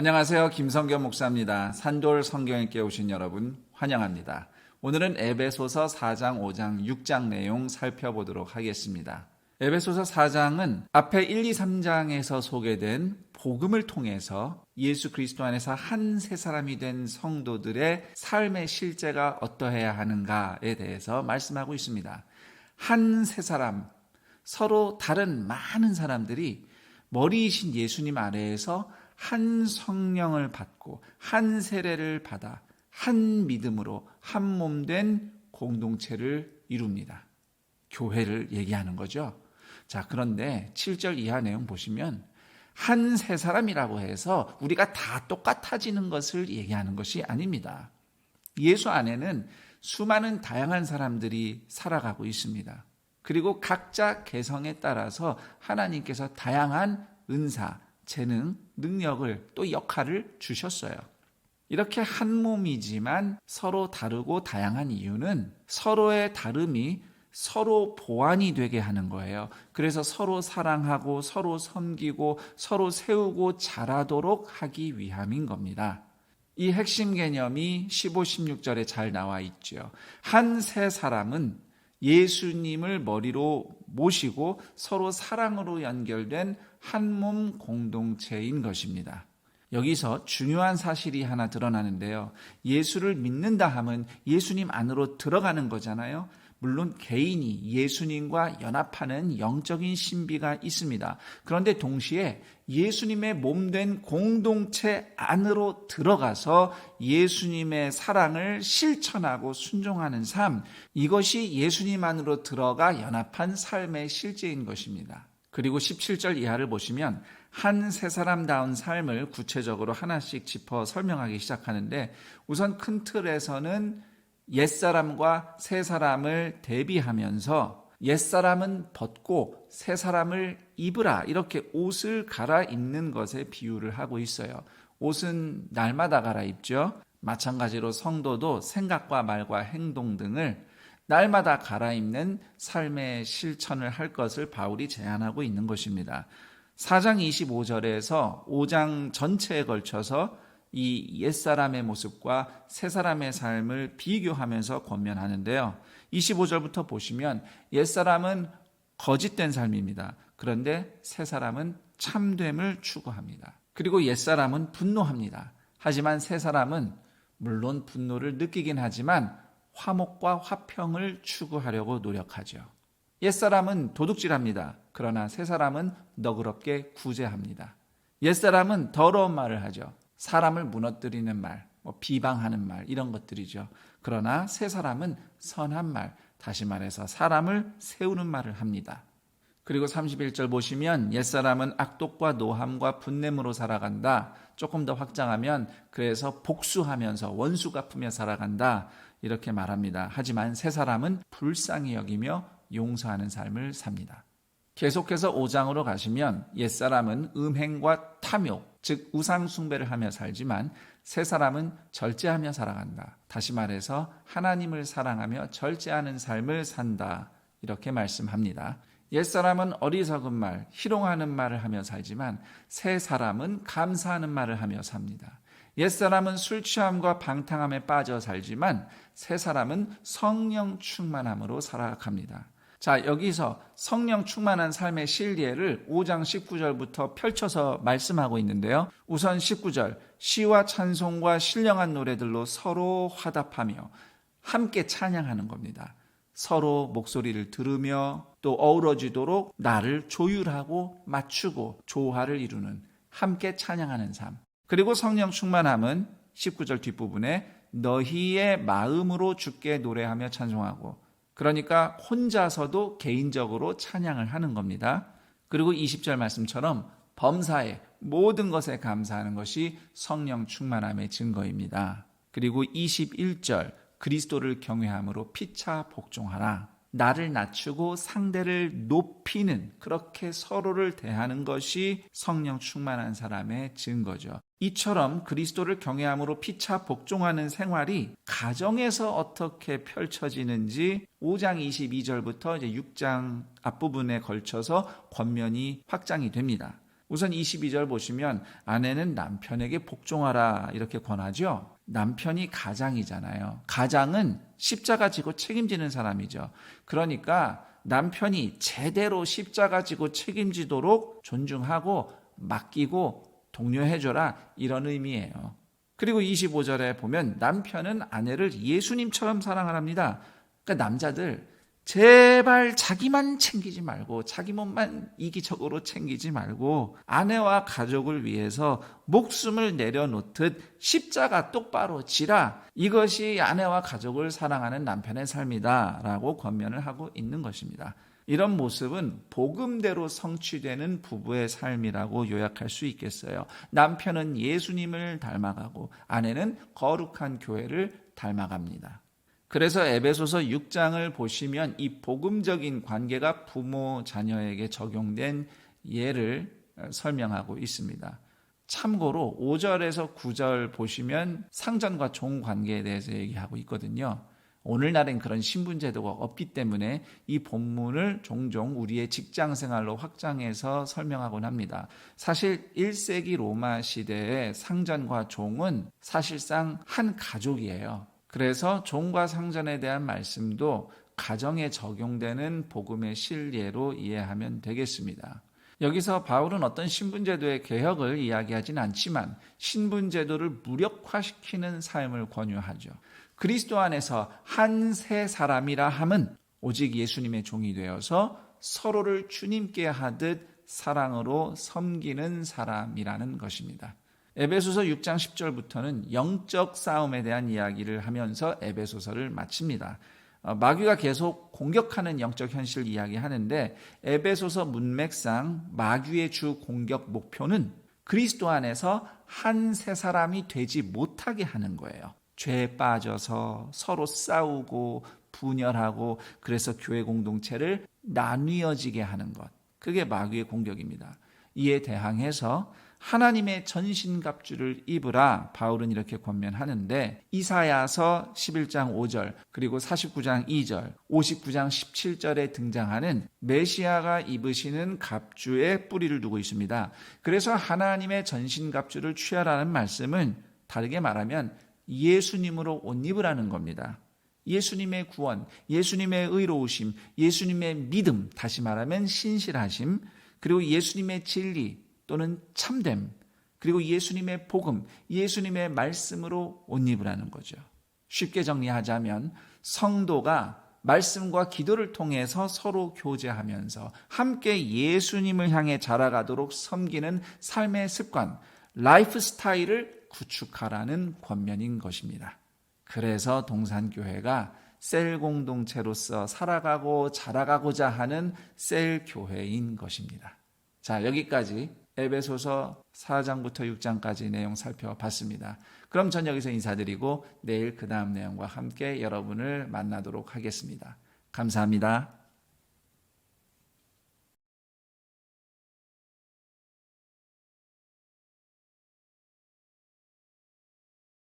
안녕하세요. 김성겸 목사입니다. 산돌 성경에 오신 여러분 환영합니다. 오늘은 에베소서 4장, 5장, 6장 내용 살펴보도록 하겠습니다. 에베소서 4장은 앞에 1, 2, 3장에서 소개된 복음을 통해서 예수 그리스도 안에서 한 새 사람이 된 성도들의 삶의 실제가 어떠해야 하는가에 대해서 말씀하고 있습니다. 한 새 사람, 서로 다른 많은 사람들이 머리이신 예수님 아래에서 한 성령을 받고 한 세례를 받아 한 믿음으로 한 몸 된 공동체를 이룹니다. 교회를 얘기하는 거죠. 자, 그런데 7절 이하 내용 보시면 한 세 사람이라고 해서 우리가 다 똑같아지는 것을 얘기하는 것이 아닙니다. 예수 안에는 수많은 다양한 사람들이 살아가고 있습니다. 그리고 각자 개성에 따라서 하나님께서 다양한 은사, 재능, 능력을 또 역할을 주셨어요. 이렇게 한 몸이지만 서로 다르고 다양한 이유는 서로의 다름이 서로 보완이 되게 하는 거예요. 그래서 서로 사랑하고 서로 섬기고 서로 세우고 자라도록 하기 위함인 겁니다. 이 핵심 개념이 15, 16절에 잘 나와 있죠. 한 세 사람은 예수님을 머리로 모시고 서로 사랑으로 연결된 한 몸 공동체인 것입니다. 여기서 중요한 사실이 하나 드러나는데요. 예수를 믿는다 하면 예수님 안으로 들어가는 거잖아요. 물론 개인이 예수님과 연합하는 영적인 신비가 있습니다. 그런데 동시에 예수님의 몸된 공동체 안으로 들어가서 예수님의 사랑을 실천하고 순종하는 삶, 이것이 예수님 안으로 들어가 연합한 삶의 실제인 것입니다. 그리고 17절 이하를 보시면 한 세 사람다운 삶을 구체적으로 하나씩 짚어 설명하기 시작하는데, 우선 큰 틀에서는 옛사람과 새사람을 대비하면서 옛사람은 벗고 새사람을 입으라, 이렇게 옷을 갈아입는 것에 비유를 하고 있어요. 옷은 날마다 갈아입죠. 마찬가지로 성도도 생각과 말과 행동 등을 날마다 갈아입는 삶의 실천을 할 것을 바울이 제안하고 있는 것입니다. 4장 25절에서 5장 전체에 걸쳐서 이 옛사람의 모습과 새사람의 삶을 비교하면서 권면하는데요. 25절부터 보시면 옛사람은 거짓된 삶입니다. 그런데 새사람은 참됨을 추구합니다. 그리고 옛사람은 분노합니다. 하지만 새사람은 물론 분노를 느끼긴 하지만 화목과 화평을 추구하려고 노력하죠. 옛사람은 도둑질합니다. 그러나 새사람은 너그럽게 구제합니다. 옛사람은 더러운 말을 하죠. 사람을 무너뜨리는 말, 비방하는 말, 이런 것들이죠. 그러나 새사람은 선한 말, 다시 말해서 사람을 세우는 말을 합니다. 그리고 31절 보시면 옛사람은 악독과 노함과 분냄으로 살아간다. 조금 더 확장하면 그래서 복수하면서 원수 갚으며 살아간다, 이렇게 말합니다. 하지만 새사람은 불쌍히 여기며 용서하는 삶을 삽니다. 계속해서 5장으로 가시면 옛사람은 음행과 탐욕, 즉 우상 숭배를 하며 살지만 새사람은 절제하며 살아간다. 다시 말해서 하나님을 사랑하며 절제하는 삶을 산다, 이렇게 말씀합니다. 옛사람은 어리석은 말, 희롱하는 말을 하며 살지만 새사람은 감사하는 말을 하며 삽니다. 옛사람은 술 취함과 방탕함에 빠져 살지만 새사람은 성령 충만함으로 살아갑니다. 자, 여기서 성령 충만한 삶의 실리를 5장 19절부터 펼쳐서 말씀하고 있는데요. 우선 19절, 시와 찬송과 신령한 노래들로 서로 화답하며 함께 찬양하는 겁니다. 서로 목소리를 들으며 또 어우러지도록 나를 조율하고 맞추고 조화를 이루는, 함께 찬양하는 삶. 그리고 성령 충만함은 19절 뒷부분에 너희의 마음으로 주께 노래하며 찬송하고, 그러니까 혼자서도 개인적으로 찬양을 하는 겁니다. 그리고 20절 말씀처럼 범사에 모든 것에 감사하는 것이 성령 충만함의 증거입니다. 그리고 21절 그리스도를 경외함으로 피차 복종하라. 나를 낮추고 상대를 높이는, 그렇게 서로를 대하는 것이 성령 충만한 사람의 증거죠. 이처럼 그리스도를 경외함으로 피차 복종하는 생활이 가정에서 어떻게 펼쳐지는지 5장 22절부터 이제 6장 앞부분에 걸쳐서 권면이 확장이 됩니다. 우선 22절 보시면 아내는 남편에게 복종하라 이렇게 권하죠. 남편이 가장이잖아요. 가장은 십자가 지고 책임지는 사람이죠. 그러니까 남편이 제대로 십자가 지고 책임지도록 존중하고 맡기고 독려해줘라 이런 의미예요. 그리고 25절에 보면 남편은 아내를 예수님처럼 사랑하랍니다. 그러니까 남자들 제발 자기만 챙기지 말고 자기 몸만 이기적으로 챙기지 말고 아내와 가족을 위해서 목숨을 내려놓듯 십자가 똑바로 지라. 이것이 아내와 가족을 사랑하는 남편의 삶이다 라고 권면을 하고 있는 것입니다. 이런 모습은 복음대로 성취되는 부부의 삶이라고 요약할 수 있겠어요. 남편은 예수님을 닮아가고 아내는 거룩한 교회를 닮아갑니다. 그래서 에베소서 6장을 보시면 이 복음적인 관계가 부모, 자녀에게 적용된 예를 설명하고 있습니다. 참고로 5절에서 9절 보시면 상전과 종 관계에 대해서 얘기하고 있거든요. 오늘날엔 그런 신분제도가 없기 때문에 이 본문을 종종 우리의 직장생활로 확장해서 설명하곤 합니다. 사실 1세기 로마 시대의 상전과 종은 사실상 한 가족이에요. 그래서 종과 상전에 대한 말씀도 가정에 적용되는 복음의 실예로 이해하면 되겠습니다. 여기서 바울은 어떤 신분제도의 개혁을 이야기하진 않지만 신분제도를 무력화시키는 삶을 권유하죠. 그리스도 안에서 한 세 사람이라 함은 오직 예수님의 종이 되어서 서로를 주님께 하듯 사랑으로 섬기는 사람이라는 것입니다. 에베소서 6장 10절부터는 영적 싸움에 대한 이야기를 하면서 에베소서를 마칩니다. 마귀가 계속 공격하는 영적 현실을 이야기하는데 에베소서 문맥상 마귀의 주 공격 목표는 그리스도 안에서 한 세 사람이 되지 못하게 하는 거예요. 죄에 빠져서 서로 싸우고 분열하고 그래서 교회 공동체를 나뉘어지게 하는 것. 그게 마귀의 공격입니다. 이에 대항해서 하나님의 전신갑주를 입으라 바울은 이렇게 권면하는데 이사야서 11장 5절 그리고 49장 2절 59장 17절에 등장하는 메시아가 입으시는 갑주에 뿌리를 두고 있습니다. 그래서 하나님의 전신갑주를 취하라는 말씀은 다르게 말하면 예수님으로 옷 입으라는 겁니다. 예수님의 구원, 예수님의 의로우심, 예수님의 믿음, 다시 말하면 신실하심, 그리고 예수님의 진리 또는 참됨, 그리고 예수님의 복음, 예수님의 말씀으로 옷 입으라는 거죠. 쉽게 정리하자면 성도가 말씀과 기도를 통해서 서로 교제하면서 함께 예수님을 향해 자라가도록 섬기는 삶의 습관, 라이프 스타일을 구축하라는 권면인 것입니다. 그래서 동산교회가 셀 공동체로서 살아가고 자라가고자 하는 셀 교회인 것입니다. 자, 여기까지 에베소서 4장부터 6장까지 내용 살펴봤습니다. 그럼 전 여기서 인사드리고 내일 그 다음 내용과 함께 여러분을 만나도록 하겠습니다. 감사합니다.